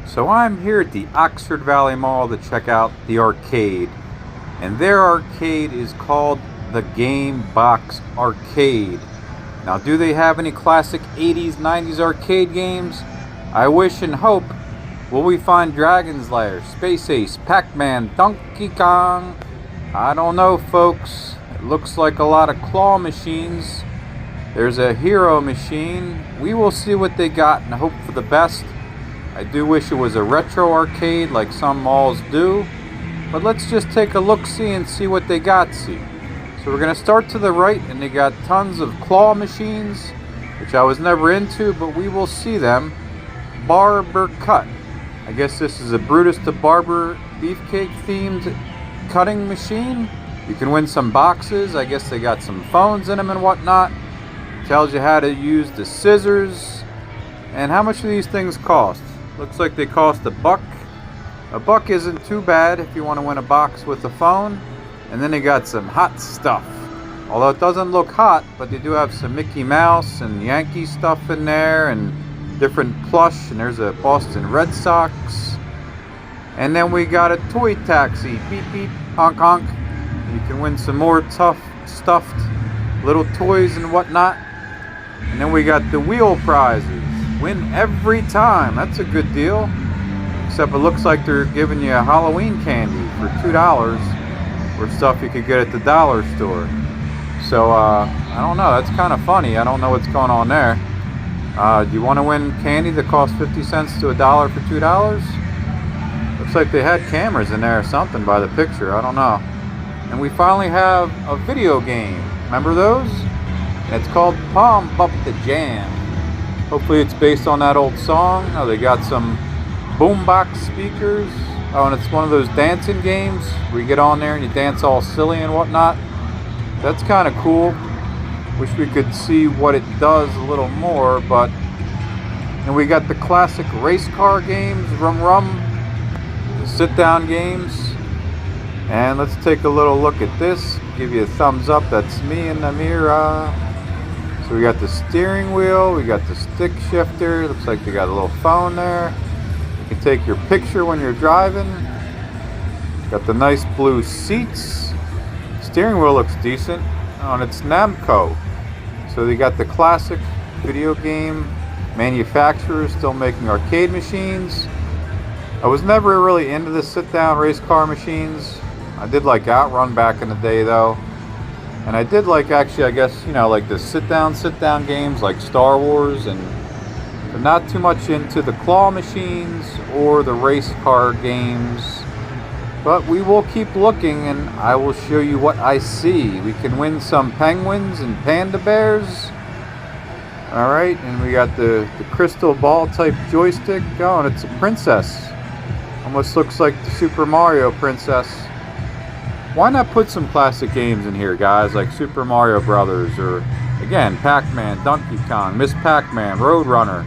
So I'm here at the Oxford Valley Mall to check out the arcade. And their arcade is called the Game Box Arcade. Now, do they have any classic 80s, 90s arcade games? I wish and hope. Will we find Dragon's Lair, Space Ace, Pac-Man, Donkey Kong? I don't know, folks. It looks like a lot of claw machines. There's a hero machine. We will see what they got and hope for the best. I do wish it was a retro arcade like some malls do. But let's just take a look-see and see what they got. So we're going to start to the right, and they got tons of claw machines, which I was never into, but we will see them. BarBerCut. I guess this is a Brutus the Barber beefcake themed cutting machine. You can win some boxes. I guess they got some phones in them and whatnot. Tells you how to use the scissors. And how much do these things cost? Looks like they cost $1. $1 isn't too bad if you want to win a box with a phone. And then they got some hot stuff. Although it doesn't look hot, but they do have some Mickey Mouse and Yankee stuff in there and different plush. And there's a Boston Red Sox. And then we got a toy taxi. Beep beep, honk honk. You can win some more tough stuffed little toys and whatnot. And then we got the wheel prizes. Win every time. That's a good deal. Except it looks like they're giving you a Halloween candy for $2 or stuff you could get at the dollar store. So, I don't know. That's kind of funny. I don't know what's going on there. Do you want to win candy that costs 50 cents to $1 for $2? Looks like they had cameras in there or something by the picture. I don't know. And we finally have a video game. Remember those? And it's called Palm Up the Jam. Hopefully it's based on that old song. Oh, they got some boombox speakers. Oh, and it's one of those dancing games where you get on there and you dance all silly and whatnot. That's kind of cool. Wish we could see what it does a little more, but... And we got the classic race car games, Rum Rum, the sit-down games. And let's take a little look at this. Give you a thumbs up. That's me in the mirror. So we got the steering wheel, we got the stick shifter, looks like they got a little phone there. You can take your picture when you're driving. Got the nice blue seats. Steering wheel looks decent. Oh, and it's Namco. So they got the classic video game manufacturers still making arcade machines. I was never really into the sit-down race car machines. I did like Outrun back in the day though. And I did like, actually, I guess, you know, like the sit-down games like Star Wars, and but not too much into the claw machines or the race car games. But we will keep looking, and I will show you what I see. We can win some penguins and panda bears. Alright, and we got the crystal ball type joystick. Oh, and it's a princess. Almost looks like the Super Mario princess. Why not put some classic games in here, guys, like Super Mario Brothers, or, again, Pac-Man, Donkey Kong, Miss Pac-Man, Roadrunner.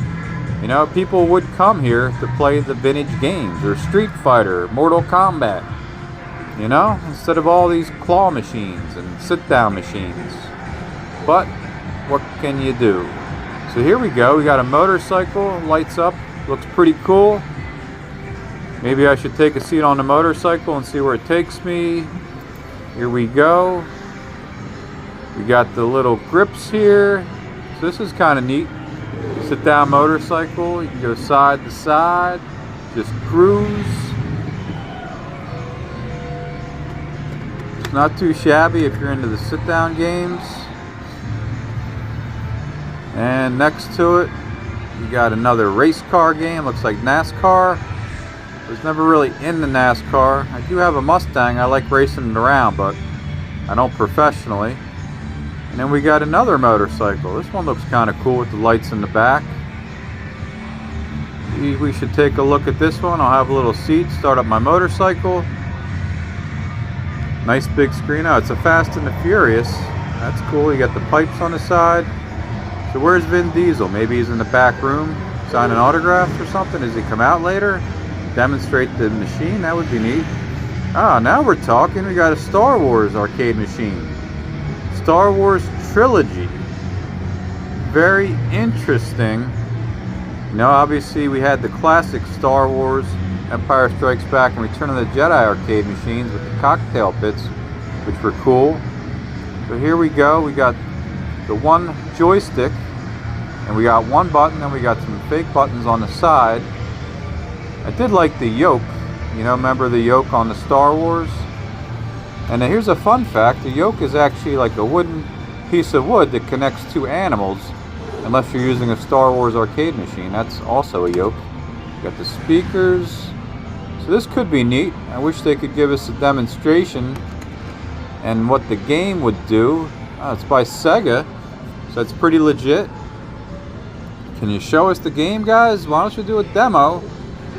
You know, people would come here to play the vintage games, or Street Fighter, Mortal Kombat. You know, instead of all these claw machines and sit-down machines. But, what can you do? So here we go. We got a motorcycle, lights up, looks pretty cool. Maybe I should take a seat on the motorcycle and see where it takes me. Here we go. We got the little grips here. So this is kind of neat. Sit down motorcycle. You can go side to side. Just cruise. It's not too shabby if you're into the sit down games. And next to it, you got another race car game. Looks like Nascar. I was never really into NASCAR. I do have a Mustang. I like racing it around, but I don't professionally. And then we got another motorcycle. This one looks kind of cool with the lights in the back. We should take a look at this one. I'll have a little seat, start up my motorcycle. Nice big screen. Oh, it's a Fast and the Furious. That's cool. You got the pipes on the side. So where's Vin Diesel? Maybe he's in the back room signing autographs or something. Does he come out later? Demonstrate the machine? That would be neat. Ah, now we're talking. We got a Star Wars arcade machine. Star Wars Trilogy. Very interesting. You know, obviously we had the classic Star Wars, Empire Strikes Back, and Return of the Jedi arcade machines with the cocktail pits, which were cool. So here we go. We got the one joystick, and we got one button, and we got some fake buttons on the side. I did like the yoke. You know, remember the yoke on the Star Wars? And then here's a fun fact. The yoke is actually like a wooden piece of wood that connects two animals, unless you're using a Star Wars arcade machine. That's also a yoke. You got the speakers. So this could be neat. I wish they could give us a demonstration and what the game would do. Oh, it's by Sega, so it's pretty legit. Can you show us the game, guys? Why don't you do a demo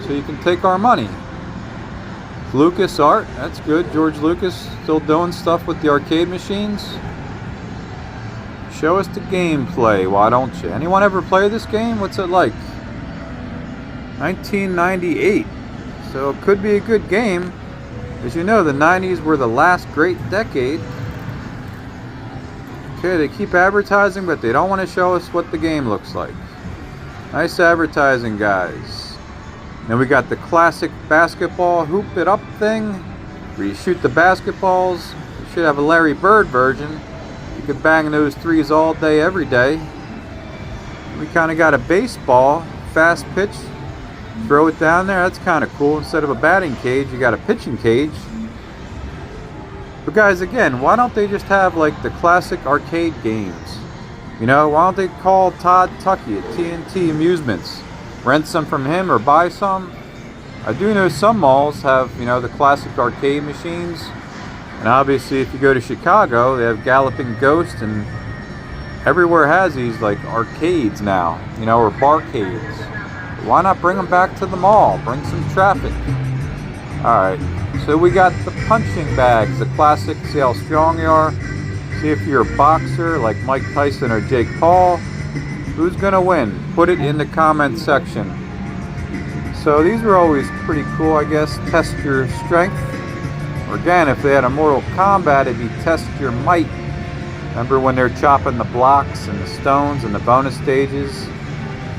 so you can take our money? Lucas Art, that's good. George Lucas still doing stuff with the arcade machines. Show us the gameplay, why don't you? Anyone ever play this game? What's it like? 1998. So it could be a good game. As you know, the 90s were the last great decade. Okay, they keep advertising, but they don't want to show us what the game looks like. Nice advertising, guys. Then we got the classic basketball hoop it up thing, where you shoot the basketballs. You should have a Larry Bird version. You could bang those threes all day, every day. We kind of got a baseball, fast pitch. Throw it down there, that's kind of cool. Instead of a batting cage, you got a pitching cage. But guys, again, why don't they just have like the classic arcade games? You know, why don't they call Todd Tuckey at TNT Amusements? Rent some from him or buy some. I do know some malls have, you know, the classic arcade machines. And obviously if you go to Chicago, they have Galloping Ghost, and everywhere has these like arcades now, you know, or barcades. Why not bring them back to the mall? Bring some traffic. Alright, so we got the punching bags, the classic. See how strong you are. See if you're a boxer like Mike Tyson or Jake Paul. Who's gonna win? Put it in the comment section. So these were always pretty cool, I guess. Test your strength. Or again, if they had a Mortal Kombat, it'd be test your might. Remember when they're chopping the blocks and the stones and the bonus stages?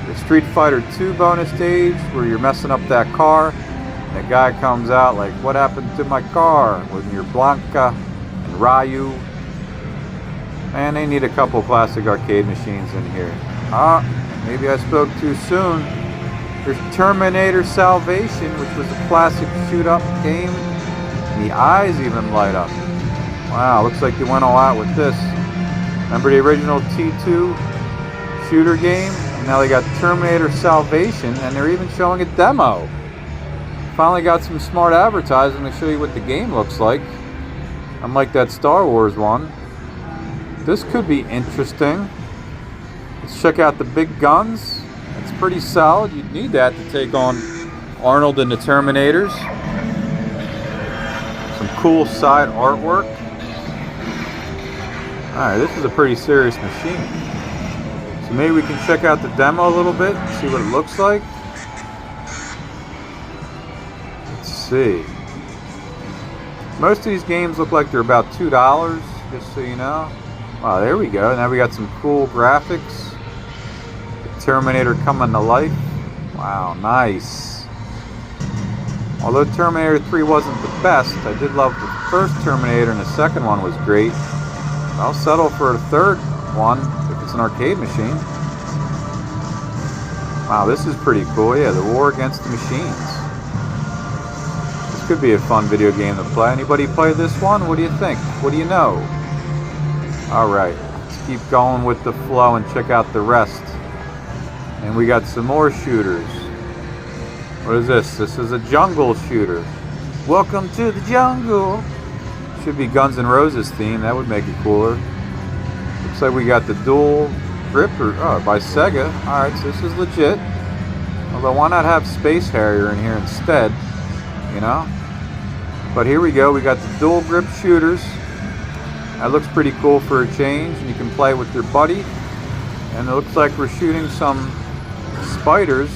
The Street Fighter 2 bonus stage where you're messing up that car. And the guy comes out like, what happened to my car? When you're Blanca and Ryu. Man, they need a couple classic arcade machines in here. Ah, maybe I spoke too soon. There's Terminator Salvation, which was a classic shoot-up game. And the eyes even light up. Wow, looks like they went all out with this. Remember the original T2 shooter game? And now they got Terminator Salvation, and they're even showing a demo. Finally got some smart advertising to show you what the game looks like. Unlike that Star Wars one. This could be interesting. Let's check out the big guns. It's pretty solid. You'd need that to take on Arnold and the Terminators. Some cool side artwork. Alright, this is a pretty serious machine. So maybe we can check out the demo a little bit, see what it looks like. Let's see. Most of these games look like they're about $2, just so you know. Wow, there we go. Now we got some cool graphics. The Terminator coming to life. Wow, nice. Although Terminator 3 wasn't the best, I did love the first Terminator, and the second one was great. I'll settle for a third one if it's an arcade machine. Wow, this is pretty cool. Yeah, the war against the machines. This could be a fun video game to play. Anybody play this one? What do you think? What do you know? Alright, let's keep going with the flow and check out the rest. And we got some more shooters. What is this? This is a jungle shooter. Welcome to the jungle. Should be Guns N' Roses theme. That would make it cooler. Looks like we got the dual grip by Sega. Alright, so this is legit. Although why not have Space Harrier in here instead? You know? But here we go. We got the dual grip shooters. That looks pretty cool for a change. And you can play with your buddy. And it looks like we're shooting some spiders.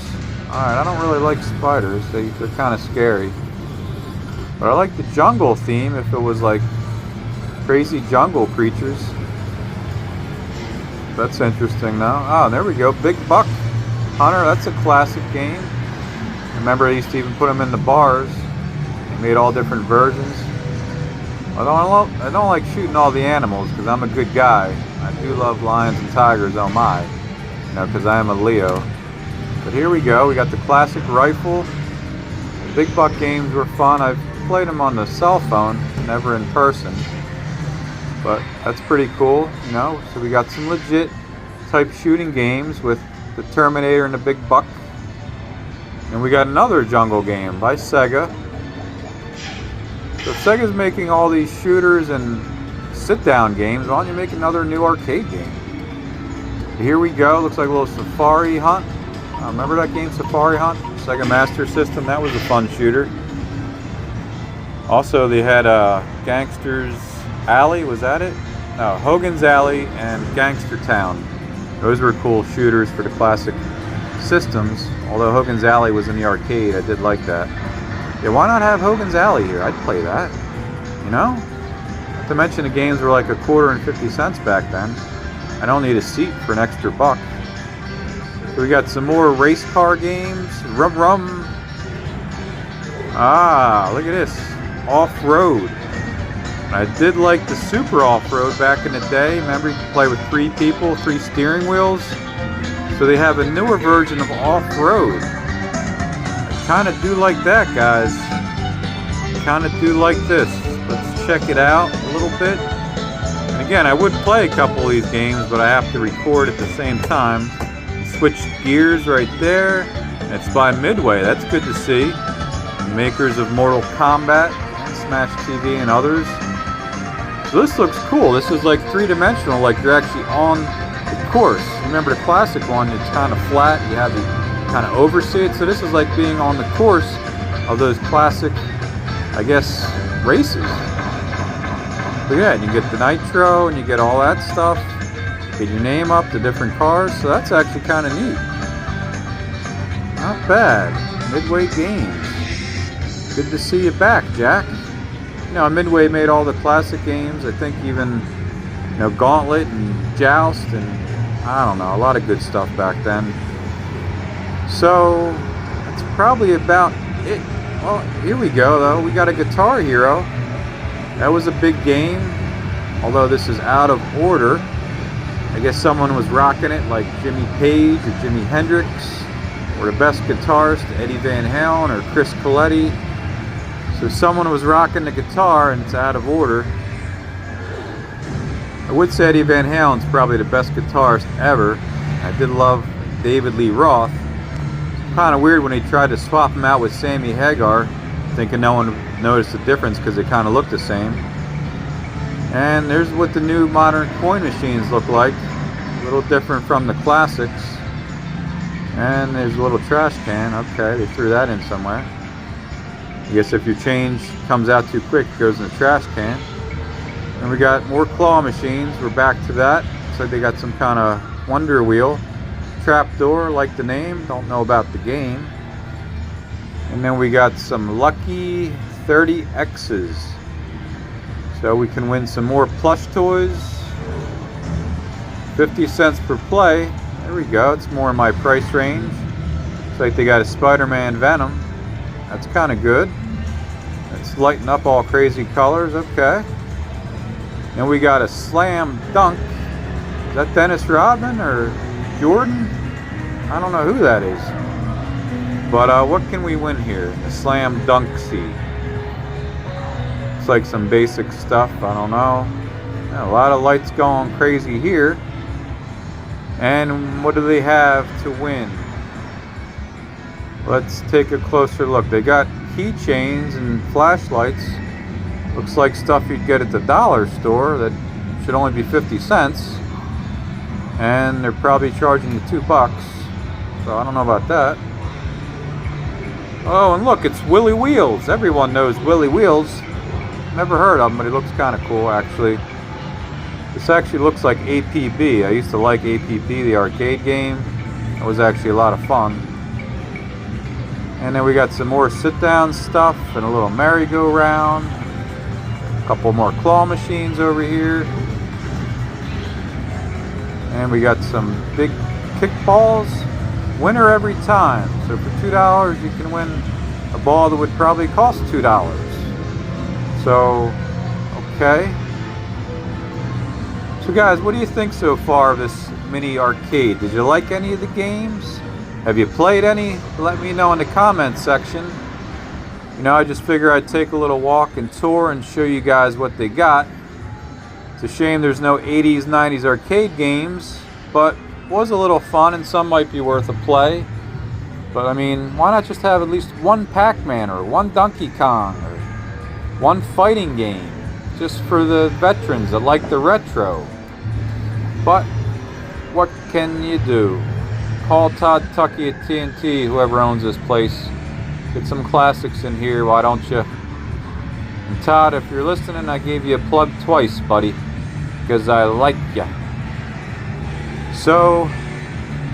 Alright, I don't really like spiders. They're kind of scary. But I like the jungle theme if it was like crazy jungle creatures. That's interesting now. Oh, there we go. Big Buck. Hunter, that's a classic game. Remember, I used to even put them in the bars. They made all different versions. I don't like shooting all the animals because I'm a good guy. I do love lions and tigers, oh my. You know, because I am a Leo. But here we go. We got the classic rifle. The big buck games were fun. I've played them on the cell phone, never in person. But that's pretty cool, you know. So we got some legit type shooting games with the Terminator and the big buck. And we got another jungle game by Sega. So if Sega's making all these shooters and sit-down games, why don't you make another new arcade game? Here we go. Looks like a little Safari Hunt. Remember that game, Safari Hunt? Sega Master System. That was a fun shooter. Also, they had Gangster's Alley. Was that it? No, Hogan's Alley and Gangster Town. Those were cool shooters for the classic systems. Although Hogan's Alley was in the arcade, I did like that. Yeah, why not have Hogan's Alley here? I'd play that. You know? Not to mention the games were like $1.50 and 50 cents back then. I don't need a seat for an extra buck. So we got some more race car games. Rum Rum. Ah, look at this. Off-road. I did like the Super Off-Road back in the day. Remember, you could play with 3 people, 3 steering wheels. So they have a newer version of Off-Road. I kind of do like that, guys. Kind of do like this. Let's check it out a little bit. And again, I would play a couple of these games, but I have to record at the same time. Switch gears right there. And it's by Midway. That's good to see. The makers of Mortal Kombat, Smash TV, and others. So this looks cool. This is like 3-dimensional, like you're actually on the course. Remember the classic one, it's kind of flat, you have to kind of oversee it. So this is like being on the course of those classic, I guess, races. But yeah, and you get the nitro and you get all that stuff. Get your name up, the different cars. So that's actually kind of neat. Not bad. Midway Games. Good to see you back, Jack. You know, Midway made all the classic games. I think even, you know, Gauntlet and Joust and I don't know, a lot of good stuff back then. So that's probably about it. Well, here we go though. We got a Guitar Hero. That was a big game. Although this is out of order. I guess someone was rocking it like Jimmy Page or Jimi Hendrix, or the best guitarist, Eddie Van Halen or Chris Coletti. So someone was rocking the guitar and it's out of order. I would say Eddie Van Halen's probably the best guitarist ever. I did love David Lee Roth. It's kind of weird when they tried to swap him out with Sammy Hagar, thinking no one noticed the difference because they kind of look the same. And there's what the new modern coin machines look like. A little different from the classics. And there's a little trash can. Okay, they threw that in somewhere. I guess if your change comes out too quick, it goes in the trash can. And we got more claw machines. We're back to that. Looks like they got some kind of wonder wheel. Trapdoor, like the name. Don't know about the game. And then we got some lucky 30Xs. So we can win some more plush toys. 50 cents per play. There we go. It's more in my price range. Looks like they got a Spider-Man Venom. That's kind of good. It's lighting up all crazy colors. Okay. And we got a Slam Dunk. Is that Dennis Rodman or Jordan? I don't know who that is. But what can we win here? A Slam Dunksy. It's like some basic stuff. I don't know. Yeah, a lot of lights going crazy here. And what do they have to win? Let's take a closer look. They got keychains and flashlights. Looks like stuff you'd get at the dollar store that should only be 50 cents. And they're probably charging you $2. So I don't know about that. Oh, and look, it's Willie Wheels. Everyone knows Willie Wheels. Never heard of him, but he looks kind of cool, actually. This actually looks like APB. I used to like APB, the arcade game. It was actually a lot of fun. And then we got some more sit-down stuff and a little merry-go-round. A couple more claw machines over here. And we got some big kickballs. Winner every time. So for $2 you can win a ball that would probably cost $2. So, okay. So guys, what do you think so far of this mini arcade? Did you like any of the games? Have you played any? Let me know in the comments section. You know, I just figure I'd take a little walk and tour and show you guys what they got. It's a shame there's no 80s, 90s arcade games, but it was a little fun and some might be worth a play. But I mean, why not just have at least one Pac-Man or one Donkey Kong or one fighting game, just for the veterans that like the retro? But what can you do? Call Todd, Tuckey at TNT, whoever owns this place. Get some classics in here, why don't you? And Todd, if you're listening, I gave you a plug twice, buddy, because I like ya. So,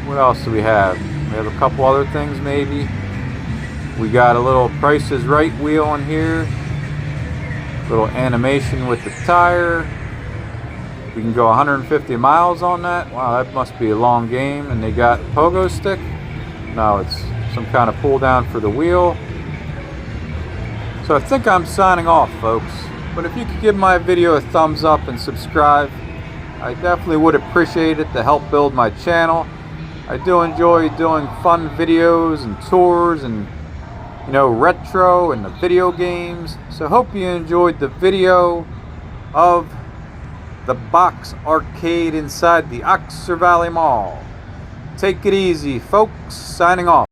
what else do we have? We have a couple other things maybe. We got a little Price is Right wheel in here. Little animation with the tire. We can go 150 miles on that. Wow, that must be a long game. And they got pogo stick. No, it's some kind of pull down for the wheel. So I think I'm signing off, folks. But if you could give my video a thumbs up and subscribe, I definitely would appreciate it to help build my channel. I do enjoy doing fun videos and tours and, you know, retro and the video games. So hope you enjoyed the video of the box arcade inside the Oxford Valley Mall. Take it easy, folks. Signing off.